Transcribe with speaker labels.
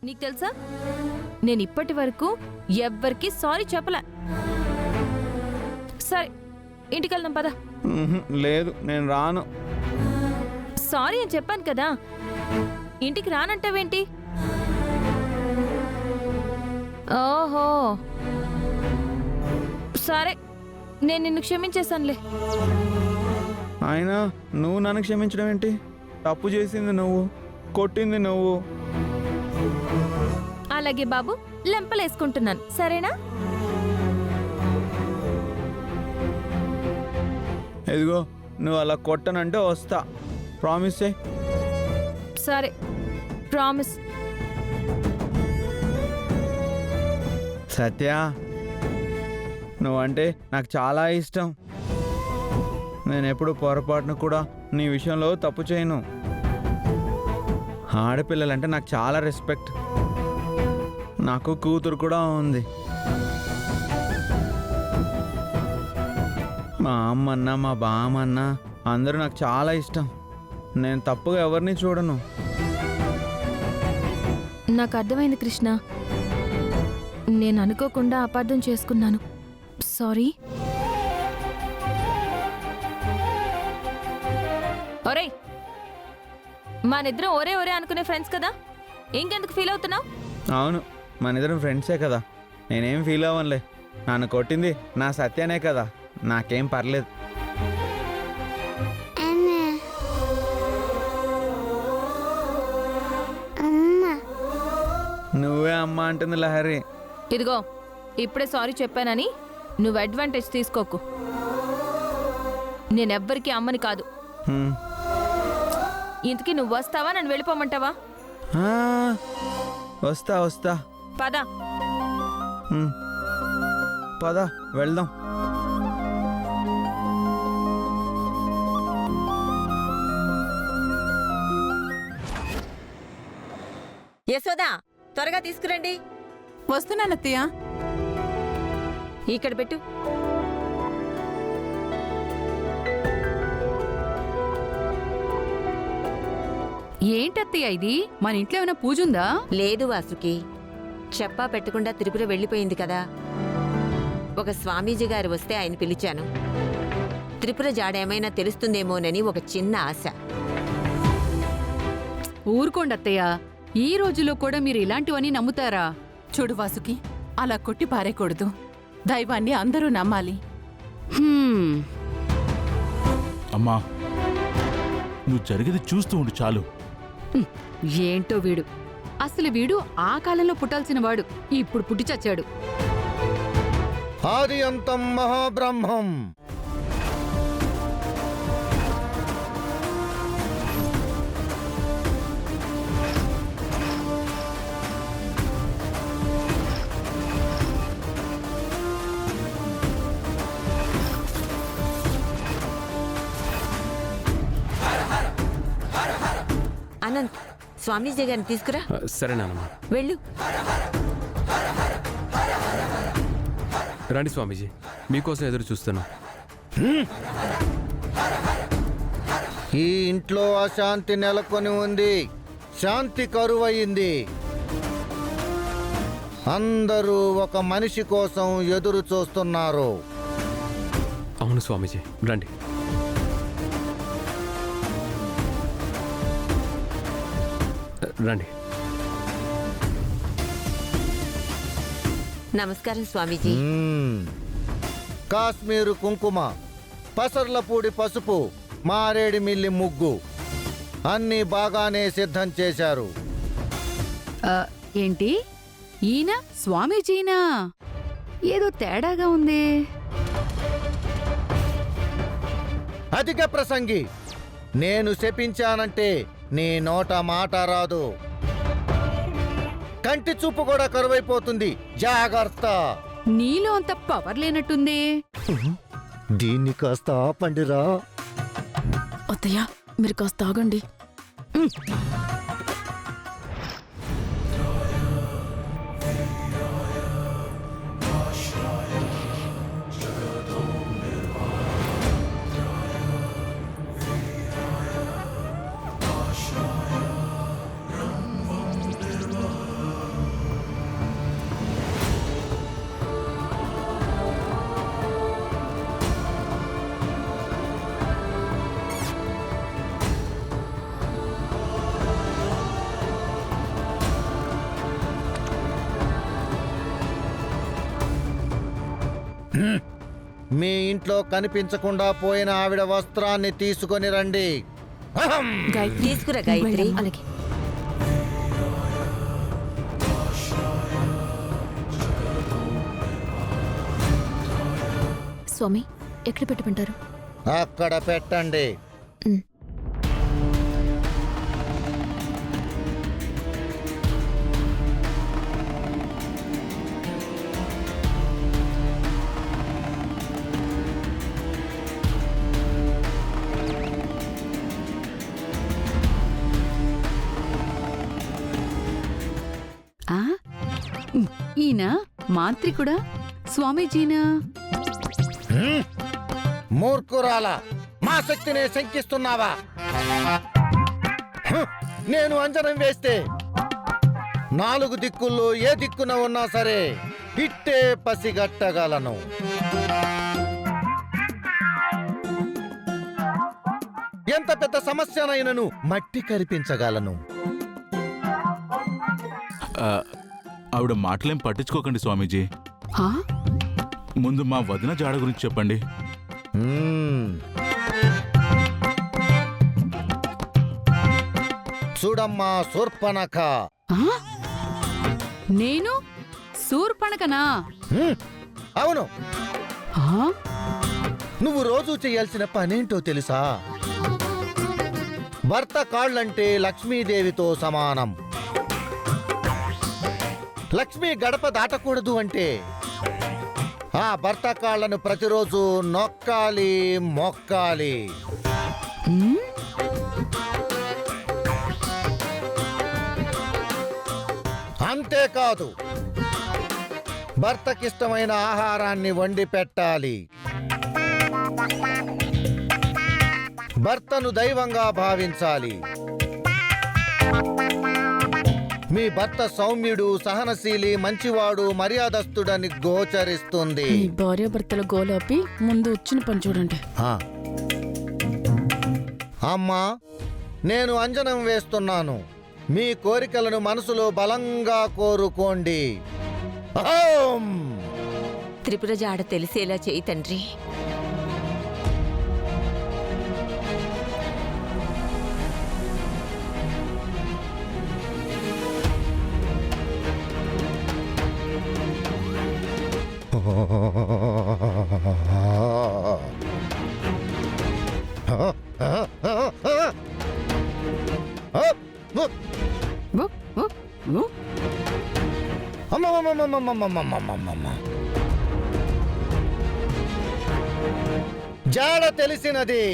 Speaker 1: నీకు తెలుసా, నేను ఇప్పటి వరకు ఎవ్వరికి సారీ చెప్పలే. సరే ఇంటికి వెళ్దాం పద.
Speaker 2: లేదు నేను రాను.
Speaker 1: సారీ అని చెప్పాను కదా, ఇంటికి రానంటావేంటి? ఓహో సరే, నేను నిన్ను క్షమించేశానులే.
Speaker 2: అయినా నువ్వు నన్ను క్షమించడం ఏంటి? తప్పు చేసింది నువ్వు, కొట్టింది నువ్వు.
Speaker 1: అలాగే బాబు, లెంపలేసుకుంటున్నాను సరేనా?
Speaker 2: ఎదిగో నువ్వు అలా కొట్టనంటే వస్తా. ప్రామిస్ చేయి.
Speaker 1: సరే ప్రామిస్.
Speaker 2: సత్య, నువ్వంటే నాకు చాలా ఇష్టం. నేను ఎప్పుడు పొరపాటును కూడా నీ విషయంలో తప్పు చేయను. ఆడపిల్లలంటే నాకు చాలా రెస్పెక్ట్. నాకు కూతురు కూడా ఉంది. మా అమ్మన్నా మా బామ్మన్నా అందరూ నాకు చాలా ఇష్టం. నేను తప్పుగా ఎవరిని చూడను.
Speaker 1: నాకు అర్థమైంది కృష్ణ, నేను అనుకోకుండా అపార్థం చేసుకున్నాను. సారీ. ఒరేయ్, మనిద్దరం ఒరే ఒరే అనుకునే ఫ్రెండ్స్ కదా, ఇంకెందుకు ఫీల్ అవుతున్నావు?
Speaker 2: అవును, మన ఇద్దరం ఫ్రెండ్సే కదా, నేనేం ఫీల్ అవ్వనులే. నన్ను కొట్టింది నా సత్యనే కదా, నాకేం పర్లేదు. నువ్వే అమ్మ అంటుంది లహరి.
Speaker 1: ఇదిగో ఇప్పుడే సారీ చెప్పానని నువ్వు అడ్వాంటేజ్ తీసుకోకు. నేనెవ్వరికీ అమ్మని కాదు. ఇంతకీ నువ్వు వస్తావా, నన్ను వెళ్ళిపోమంటావా?
Speaker 2: వస్తా వస్తా.
Speaker 1: పద.
Speaker 2: పద వెళ్దాం.
Speaker 3: యశోదా, త్వరగా తీసుకురండి.
Speaker 4: వస్తున్నానత్తయ్య.
Speaker 3: ఇక్కడ పెట్టు.
Speaker 4: ఏంటత్తయ్య ఇది? మన ఇంట్లో ఏమైనా పూజ ఉందా?
Speaker 3: లేదు వాసుకి, చెప్పా పెట్టకుండా త్రిపుర వెళ్ళిపోయింది కదా. ఒక స్వామీజీ గారు వస్తే ఆయన పిలిచాను. త్రిపుర జాడేమైనా తెలుస్తుందేమోనని ఒక చిన్న ఆశ.
Speaker 4: ఊరుకోండి అత్తయ్య, ఈ రోజులో కూడా మీరు ఇలాంటివన్నీ నమ్ముతారా?
Speaker 5: చూడు వాసుకి, అలా కొట్టి పారేయకూడదు. దైవాన్ని అందరూ నమ్మాలి.
Speaker 6: అమ్మా, నువ్వు జరిగేది చూస్తూ ఉండు చాలు.
Speaker 4: ఏంటో వీడు, అసలు వీడు ఆ కాలంలో పుట్టాల్సిన వాడు, ఇప్పుడు పుట్టి చచ్చాడు.
Speaker 7: ఆది అంతం మహాబ్రహ్మం.
Speaker 3: అనంత్, స్వామీజీ గారిని తీసుకురా.
Speaker 8: సరేనానమ్మా.
Speaker 3: వెళ్ళు.
Speaker 8: రండి స్వామీజీ, మీకోసం ఎదురు చూస్తున్నా.
Speaker 7: ఈ ఇంట్లో అశాంతి నెలకొని ఉంది. శాంతి కరువయింది. అందరూ ఒక మనిషి కోసం ఎదురు చూస్తున్నారు.
Speaker 8: అవును స్వామీజీ, రండి. రండి.
Speaker 3: నమస్కారం స్వామీజీ.
Speaker 7: కాశ్మీరు కుంకుమ, పసర్లపూడి పసుపు, మారేడి మిల్లి ముగ్గు అన్నీ బాగానే సిద్ధం చేశారు.
Speaker 4: ఏంటి ఈయన స్వామీజీనా? ఏదో తేడాగా ఉంది.
Speaker 7: అధిక ప్రసంగి, నేను శపించానంటే నీ నోట మాట రాదు. కంటి చూపు కూడా కరువైపోతుంది. జాగ్రత్త.
Speaker 4: నీలో అంత పవర్ లేనట్టుంది.
Speaker 7: దీన్ని కాస్త ఆపండిరా.
Speaker 5: అత్తయ్య, మీరు కాస్త ఆగండి.
Speaker 7: మీ ఇంట్లో కనిపించకుండా పోయిన ఆవిడ వస్త్రాన్ని తీసుకొని రండి. అహం!
Speaker 5: గాయత్రి
Speaker 3: తీసుకురా గాయత్రి.
Speaker 1: అలాగే. స్వామి ఎక్కడ పెట్టుకుంటారు?
Speaker 7: అక్కడ పెట్టండి.
Speaker 4: ఆ? ఈయన మాంత్రికుడా స్వామీజీనా?
Speaker 7: మూర్ఖురాల, మా శక్తినే శంకిస్తున్నావా? హ్! నేను అంజనం వేస్తే 4 దిక్కుల్లో ఏ దిక్కున ఉన్నా సరే ఇట్టే పసిగట్టగలను. ఎంత పెద్ద సమస్యనైనను మట్టి కరిపించగలను.
Speaker 6: ఆవిడ మాటలేం పట్టించుకోకండి స్వామీజీ.
Speaker 4: ఆ?
Speaker 6: ముందు మా వదిన జాడ గురించి చెప్పండి.
Speaker 7: చూడమ్మా శూర్పణఖ,
Speaker 4: ఆ? నేను శూర్పణకనా?
Speaker 7: అవును,
Speaker 4: ఆ?
Speaker 7: నువ్వు రోజు చేయాల్సిన పనేంటో తెలుసా? భర్త కాళ్ళంటే లక్ష్మీదేవితో సమానం. లక్ష్మి గడప దాటకూడదు అంటే ఆ భర్త కాళ్ళను ప్రతిరోజు నొక్కాలి, మొక్కాలి.
Speaker 4: ఉమ్?
Speaker 7: అంతేకాదు, భర్తకిష్టమైన ఆహారాన్ని వండి పెట్టాలి. భర్తను దైవంగా భావించాలి. మీ భర్త సౌమ్యుడు, సహనశీలి, మంచివాడు, మర్యాదస్తుడని గోచరిస్తుంది.
Speaker 9: మీ భార్యాభర్తల గోలాపి ముందు వచ్చిన పని చూడండి.
Speaker 7: అమ్మా, నేను అంజనం వేస్తున్నాను. మీ కోరికలను మనసులో బలంగా కోరుకోండి. ఓం!
Speaker 3: త్రిపుర జాడ తెలిసేలా చేయి తండ్రి.
Speaker 4: ఓ, ఓ, ఓ.
Speaker 7: అమ్మమ్మమ్మమ్మమ్మమ్మమ్మమ్మమ్మమ్మ. జాడ తెలిసినది.